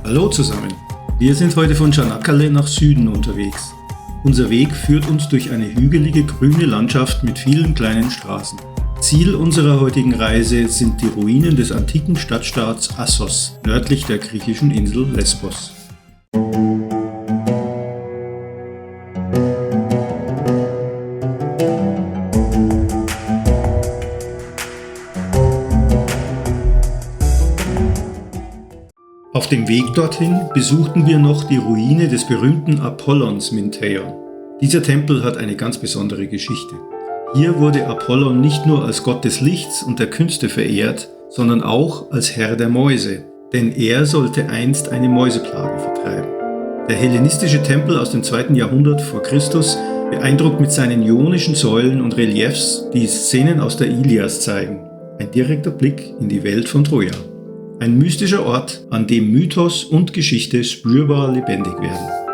Hallo zusammen, wir sind heute von Çanakkale nach Süden unterwegs. Unser Weg führt uns durch eine hügelige grüne Landschaft mit vielen kleinen Straßen. Ziel unserer heutigen Reise sind die Ruinen des antiken Stadtstaats Assos, nördlich der griechischen Insel Lesbos. Auf dem Weg dorthin besuchten wir noch die Ruine des berühmten Apollons Mintheion. Dieser Tempel hat eine ganz besondere Geschichte. Hier wurde Apollon nicht nur als Gott des Lichts und der Künste verehrt, sondern auch als Herr der Mäuse, denn er sollte einst eine Mäuseplage vertreiben. Der hellenistische Tempel aus dem 2. Jahrhundert vor Christus beeindruckt mit seinen ionischen Säulen und Reliefs, die Szenen aus der Ilias zeigen. Ein direkter Blick in die Welt von Troja. Ein mystischer Ort, an dem Mythos und Geschichte spürbar lebendig werden.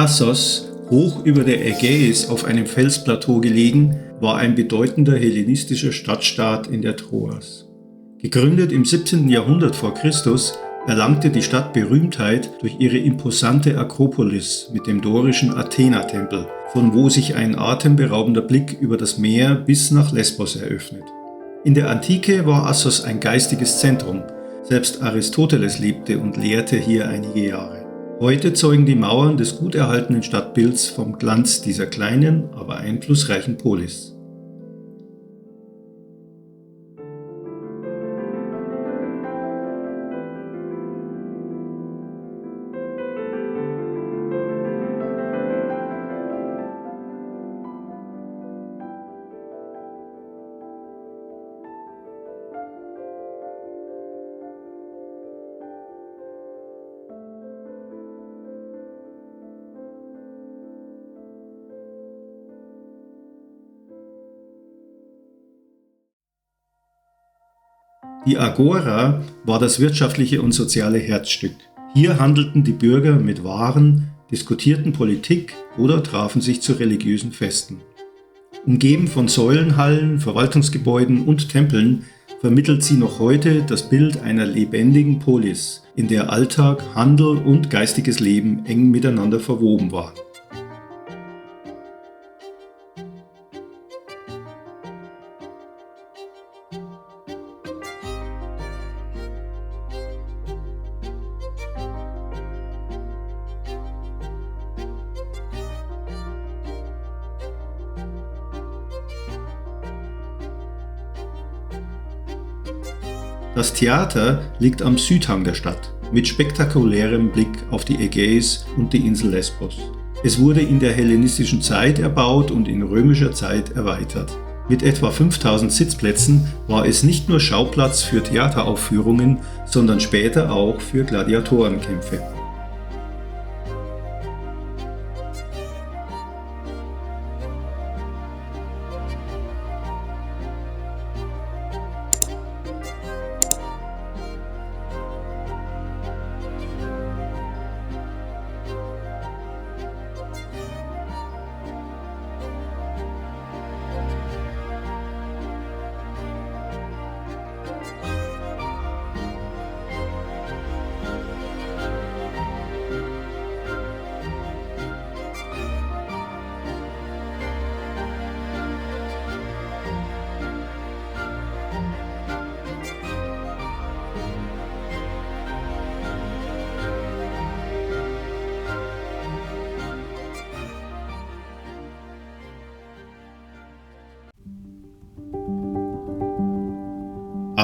Assos, hoch über der Ägäis auf einem Felsplateau gelegen, war ein bedeutender hellenistischer Stadtstaat in der Troas. Gegründet im 17. Jahrhundert vor Christus, erlangte die Stadt Berühmtheit durch ihre imposante Akropolis mit dem dorischen Athena-Tempel, von wo sich ein atemberaubender Blick über das Meer bis nach Lesbos eröffnet. In der Antike war Assos ein geistiges Zentrum. Selbst Aristoteles lebte und lehrte hier einige Jahre. Heute zeugen die Mauern des gut erhaltenen Stadtbilds vom Glanz dieser kleinen, aber einflussreichen Polis. Die Agora war das wirtschaftliche und soziale Herzstück. Hier handelten die Bürger mit Waren, diskutierten Politik oder trafen sich zu religiösen Festen. Umgeben von Säulenhallen, Verwaltungsgebäuden und Tempeln vermittelt sie noch heute das Bild einer lebendigen Polis, in der Alltag, Handel und geistiges Leben eng miteinander verwoben waren. Das Theater liegt am Südhang der Stadt, mit spektakulärem Blick auf die Ägäis und die Insel Lesbos. Es wurde in der hellenistischen Zeit erbaut und in römischer Zeit erweitert. Mit etwa 5000 Sitzplätzen war es nicht nur Schauplatz für Theateraufführungen, sondern später auch für Gladiatorenkämpfe.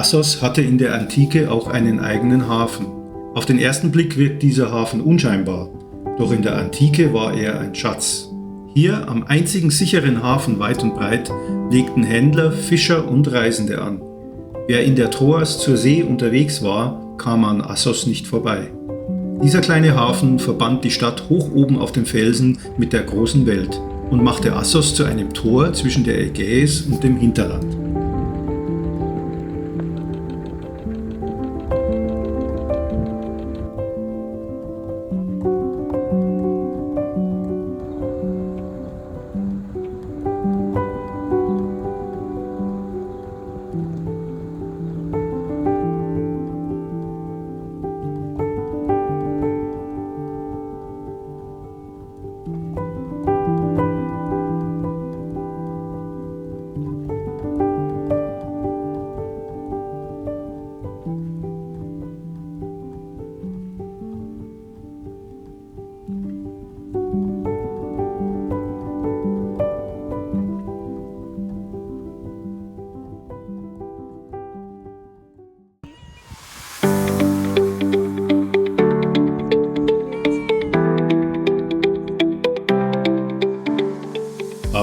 Assos hatte in der Antike auch einen eigenen Hafen. Auf den ersten Blick wirkt dieser Hafen unscheinbar, doch in der Antike war er ein Schatz. Hier, am einzigen sicheren Hafen weit und breit, legten Händler, Fischer und Reisende an. Wer in der Troas zur See unterwegs war, kam an Assos nicht vorbei. Dieser kleine Hafen verband die Stadt hoch oben auf dem Felsen mit der großen Welt und machte Assos zu einem Tor zwischen der Ägäis und dem Hinterland.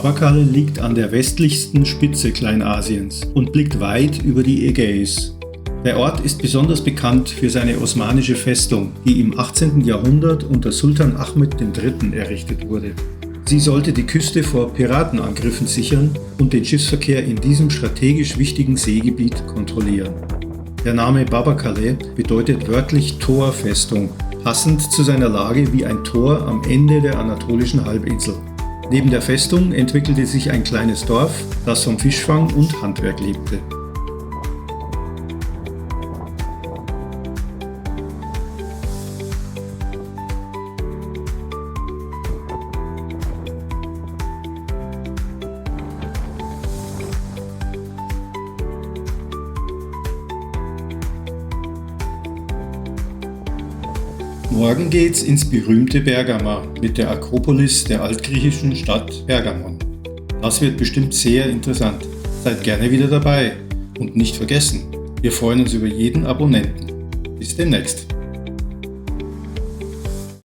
Babakale liegt an der westlichsten Spitze Kleinasiens und blickt weit über die Ägäis. Der Ort ist besonders bekannt für seine osmanische Festung, die im 18. Jahrhundert unter Sultan Ahmed III. Errichtet wurde. Sie sollte die Küste vor Piratenangriffen sichern und den Schiffsverkehr in diesem strategisch wichtigen Seegebiet kontrollieren. Der Name Babakale bedeutet wörtlich Torfestung, passend zu seiner Lage wie ein Tor am Ende der anatolischen Halbinsel. Neben der Festung entwickelte sich ein kleines Dorf, das vom Fischfang und Handwerk lebte. Morgen geht's ins berühmte Bergama mit der Akropolis der altgriechischen Stadt Pergamon. Das wird bestimmt sehr interessant. Seid gerne wieder dabei und nicht vergessen, wir freuen uns über jeden Abonnenten. Bis demnächst.